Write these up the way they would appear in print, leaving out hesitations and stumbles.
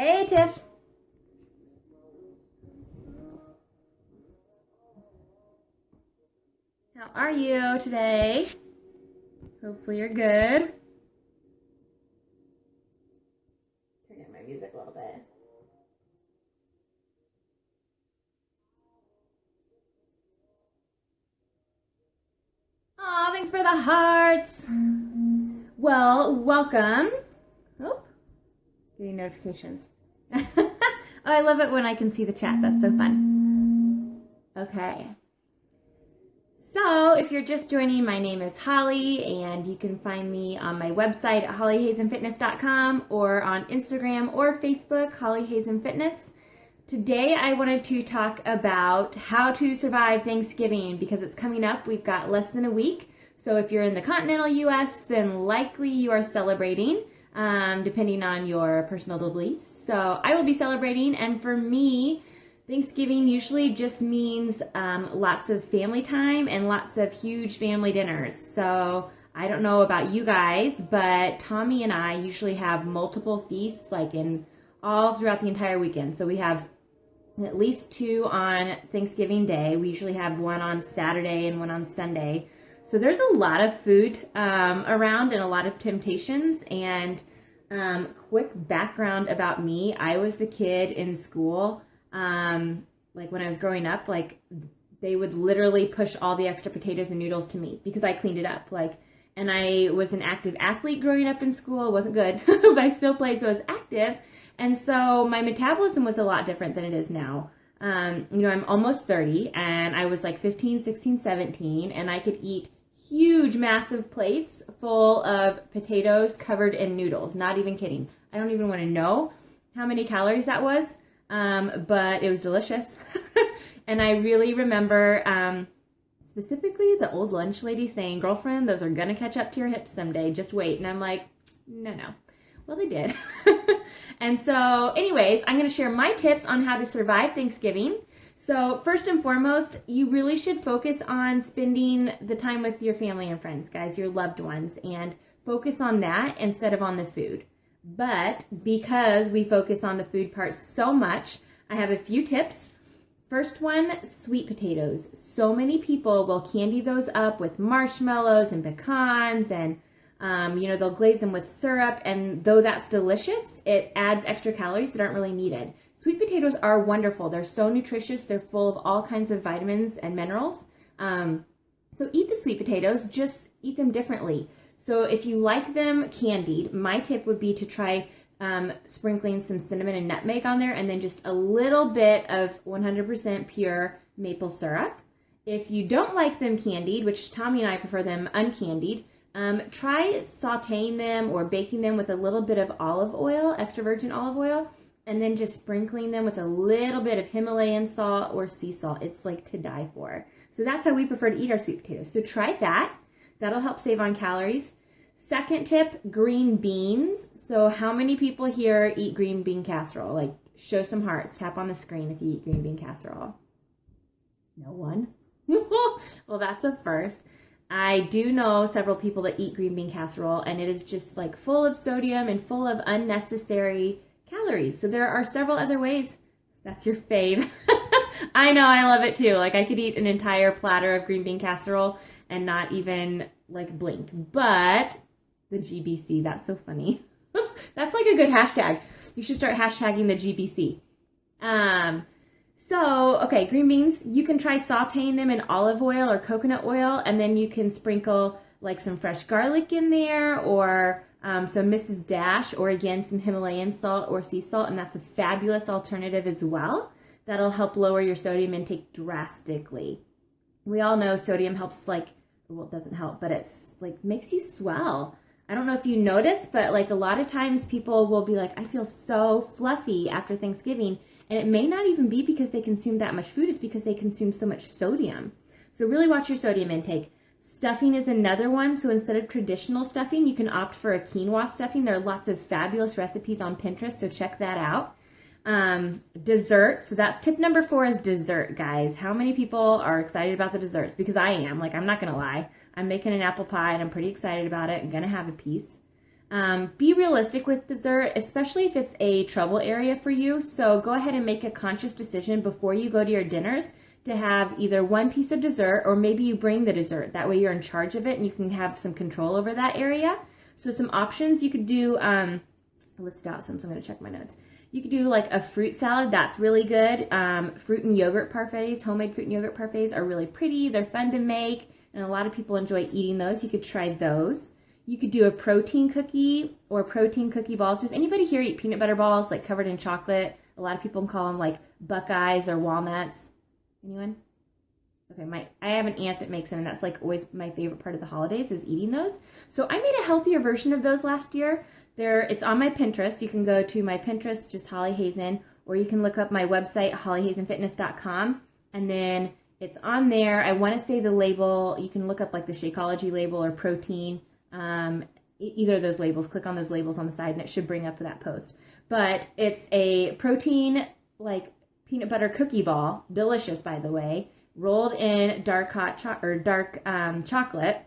Hey, Tiff. How are you today? Hopefully you're good. Turn down my music a little bit. Aw, thanks for the hearts. Well, welcome. Oh, getting notifications. Oh, I love it when I can see the chat. That's so fun. Okay. So, if you're just joining, my name is Holly, and you can find me on my website at hollyhazenfitness.com or on Instagram or Facebook, Holly Hazen Fitness. Today, I wanted to talk about how to survive Thanksgiving because it's coming up. We've got less than a week. So, if you're in the continental U.S., then likely you are celebrating, depending on your personal beliefs. So, I will be celebrating, and for me, Thanksgiving usually just means lots of family time and lots of huge family dinners. So I don't know about you guys, but Tommy and I usually have multiple feasts like in all throughout the entire weekend. So we have at least 2 on Thanksgiving Day. We usually have one on Saturday and one on Sunday. So there's a lot of food around and a lot of temptations. And quick background about me, I was the kid in school like when I was growing up, like they would literally push all the extra potatoes and noodles to me because I cleaned it up. And I was an active athlete growing up in school. It wasn't good, but I still played, so I was active. And so my metabolism was a lot different than it is now. I'm almost 30 and I was like 15, 16, 17, and I could eat huge, massive plates full of potatoes covered in noodles. Not even kidding. I don't even want to know how many calories that was. But it was delicious. And I really remember, specifically the old lunch lady saying, girlfriend, those are gonna catch up to your hips someday. Just wait. And I'm like, no. Well, they did. And so anyways, I'm gonna share my tips on how to survive Thanksgiving. So first and foremost, you really should focus on spending the time with your family and friends, guys, your loved ones, and focus on that instead of on the food. But because we focus on the food part so much, I have a few tips. First one, sweet potatoes. So many people will candy those up with marshmallows and pecans and, they'll glaze them with syrup. And though that's delicious, it adds extra calories that aren't really needed. Sweet potatoes are wonderful. They're so nutritious. They're full of all kinds of vitamins and minerals. So eat the sweet potatoes, just eat them differently. So if you like them candied, my tip would be to try sprinkling some cinnamon and nutmeg on there and then just a little bit of 100% pure maple syrup. If you don't like them candied, which Tommy and I prefer them uncandied, try sauteing them or baking them with a little bit of olive oil, extra virgin olive oil, and then just sprinkling them with a little bit of Himalayan salt or sea salt. It's like to die for. So that's how we prefer to eat our sweet potatoes. So try that. That'll help save on calories. Second tip, green beans. So how many people here eat green bean casserole? Like, show some hearts. Tap on the screen if you eat green bean casserole. No one? Well, that's a first. I do know several people that eat green bean casserole, and it is just like full of sodium and full of unnecessary calories. So there are several other ways. That's your fave. I know, I love it too. Like, I could eat an entire platter of green bean casserole and not even like blink. But the GBC, that's so funny. That's like a good hashtag. You should start hashtagging the GBC. Okay, green beans, you can try sauteing them in olive oil or coconut oil, and then you can sprinkle like some fresh garlic in there or some Mrs. Dash, or again, some Himalayan salt or sea salt, and that's a fabulous alternative as well. That'll help lower your sodium intake drastically. We all know sodium helps it doesn't help, but it's like makes you swell. I don't know if you notice, but like a lot of times people will be like, I feel so fluffy after Thanksgiving. And it may not even be because they consume that much food. It's because they consume so much sodium. So really watch your sodium intake. Stuffing is another one. So instead of traditional stuffing, you can opt for a quinoa stuffing. There are lots of fabulous recipes on Pinterest, so check that out. Dessert. So that's tip number 4 is dessert, guys. How many people are excited about the desserts? Because I am. Like, I'm not going to lie. I'm making an apple pie and I'm pretty excited about it. I'm going to have a piece. Be realistic with dessert, especially if it's a trouble area for you. So go ahead and make a conscious decision before you go to your dinners to have either one piece of dessert, or maybe you bring the dessert. That way you're in charge of it and you can have some control over that area. So some options you could do, I listed out some, so I'm going to check my notes. You could do like a fruit salad. That's really good. Fruit and yogurt parfaits, homemade fruit and yogurt parfaits are really pretty. They're fun to make, and a lot of people enjoy eating those. You could try those. You could do a protein cookie or protein cookie balls. Does anybody here eat peanut butter balls like covered in chocolate? A lot of people call them like Buckeyes or walnuts. Anyone? Okay, I have an aunt that makes them, and that's like always my favorite part of the holidays is eating those. So I made a healthier version of those last year. It's on my Pinterest. You can go to my Pinterest, just Holly Hazen, or you can look up my website, hollyhazenfitness.com, and then it's on there. I want to say the label, you can look up like the Shakeology label or protein. Either of those labels, click on those labels on the side and it should bring up that post. But it's a protein like peanut butter cookie ball, delicious by the way, rolled in dark chocolate,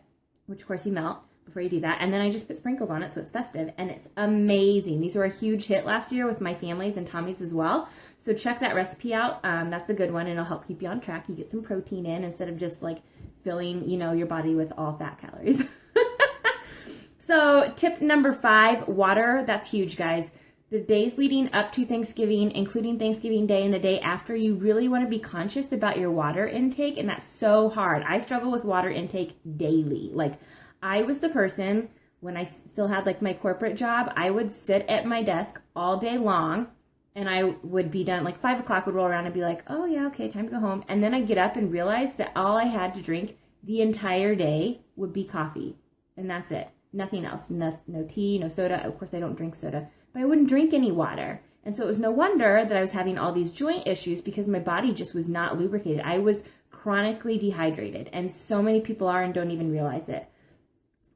which of course you melt before you do that. And then I just put sprinkles on it so it's festive, and it's amazing. These were a huge hit last year with my family's and Tommy's as well. So check that recipe out. That's a good one, and it'll help keep you on track. You get some protein in instead of just like filling, your body with all fat calories. So tip number 5, water. That's huge, guys. The days leading up to Thanksgiving, including Thanksgiving Day and the day after, you really want to be conscious about your water intake, and that's so hard. I struggle with water intake daily. Like, I was the person, when I still had like my corporate job, I would sit at my desk all day long, and I would be done, like 5 o'clock would roll around and be like, oh yeah, okay, time to go home. And then I'd get up and realize that all I had to drink the entire day would be coffee, and that's it. Nothing else. No tea, no soda. Of course, I don't drink soda, but I wouldn't drink any water. And so it was no wonder that I was having all these joint issues, because my body just was not lubricated. I was chronically dehydrated, and so many people are and don't even realize it.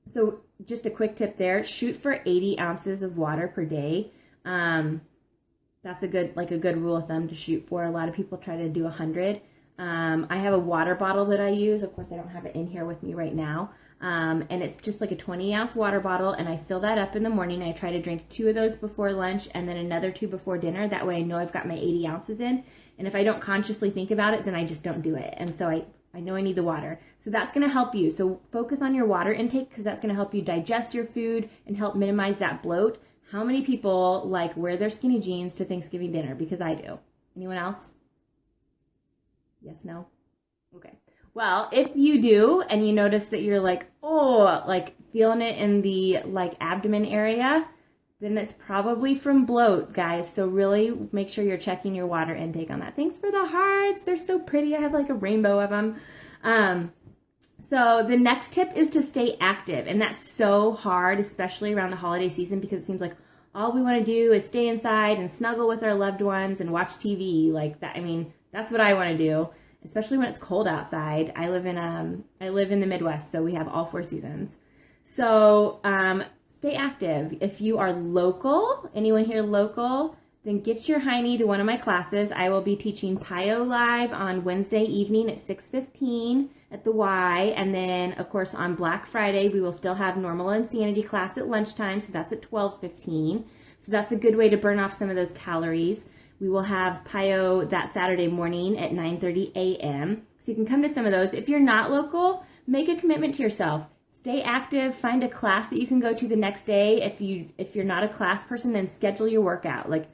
So just a quick tip there, shoot for 80 ounces of water per day. That's a good rule of thumb to shoot for. A lot of people try to do 100. I have a water bottle that I use. Of course, I don't have it in here with me right now. And it's just like a 20-ounce water bottle, and I fill that up in the morning. I try to drink 2 of those before lunch and then another 2 before dinner. That way I know I've got my 80 ounces in. And if I don't consciously think about it, then I just don't do it. And so I know I need the water. So that's going to help you. So focus on your water intake, because that's going to help you digest your food and help minimize that bloat. How many people like wear their skinny jeans to Thanksgiving dinner? Because I do. Anyone else? Yes, no? Okay. Well, if you do, and you notice that you're like, oh, like feeling it in the like abdomen area, then it's probably from bloat, guys. So really make sure you're checking your water intake on that. Thanks for the hearts. They're so pretty. I have like a rainbow of them. So the next tip is to stay active. And that's so hard, especially around the holiday season, because it seems like all we want to do is stay inside and snuggle with our loved ones and watch TV like that. I mean, that's what I want to do, especially when it's cold outside. I live in the Midwest, so we have all 4 seasons. So stay active. If you are local, anyone here local, then get your hiney to one of my classes. I will be teaching PIO Live on Wednesday evening at 6:15 at the Y. And then, of course, on Black Friday, we will still have Normal Insanity class at lunchtime. So that's at 12:15. So that's a good way to burn off some of those calories. We will have PIO that Saturday morning at 9:30 a.m. So you can come to some of those. If you're not local, make a commitment to yourself. Stay active. Find a class that you can go to the next day. If you're not a class person, then schedule your workout. Like,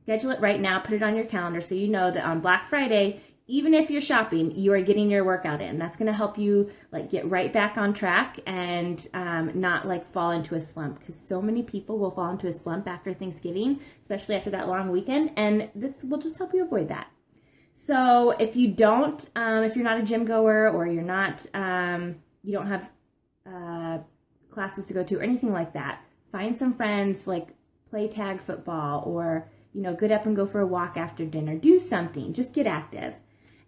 schedule it right now. Put it on your calendar so you know that on Black Friday, even if you're shopping, you are getting your workout in. That's going to help you like get right back on track and not like fall into a slump, because so many people will fall into a slump after Thanksgiving, especially after that long weekend, and this will just help you avoid that. So if you don't, if you're not a gym goer, or you're not, you don't have classes to go to or anything like that, find some friends, like play tag football, or get up and go for a walk after dinner. Do something. Just get active.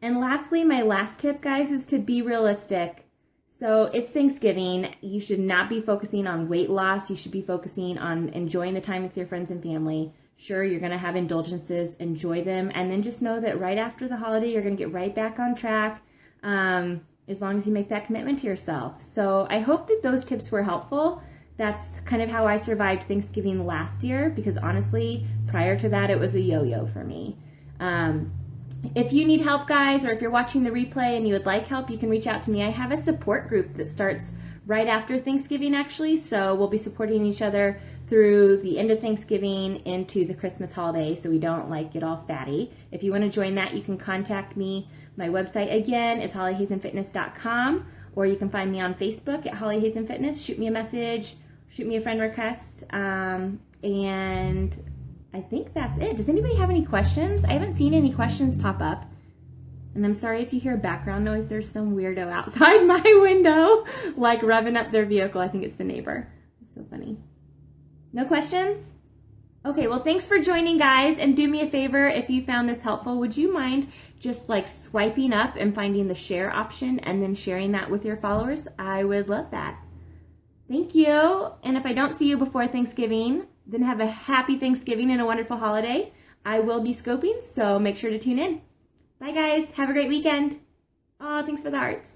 And lastly, my last tip, guys, is to be realistic. So it's Thanksgiving. You should not be focusing on weight loss. You should be focusing on enjoying the time with your friends and family. Sure, you're going to have indulgences. Enjoy them. And then just know that right after the holiday, you're going to get right back on track, as long as you make that commitment to yourself. So I hope that those tips were helpful. that's kind of how I survived Thanksgiving last year, because honestly, prior to that, it was a yo-yo for me. If you need help, guys, or if you're watching the replay and you would like help, you can reach out to me. I have a support group that starts right after Thanksgiving, actually, so we'll be supporting each other through the end of Thanksgiving into the Christmas holiday, so we don't like get all fatty. If you want to join that, you can contact me. My website, again, is hollyhazenfitness.com, or you can find me on Facebook at Holly Hazen Fitness. Shoot me a message, shoot me a friend request, and I think that's it. Does anybody have any questions? I haven't seen any questions pop up. And I'm sorry if you hear background noise. There's some weirdo outside my window, like revving up their vehicle. I think it's the neighbor. It's so funny. No questions? Okay, well, thanks for joining, guys. And do me a favor, if you found this helpful, would you mind just like swiping up and finding the share option and then sharing that with your followers? I would love that. Thank you. And if I don't see you before Thanksgiving, then have a happy Thanksgiving and a wonderful holiday. I will be scoping, so make sure to tune in. Bye, guys. Have a great weekend. Oh, thanks for the hearts.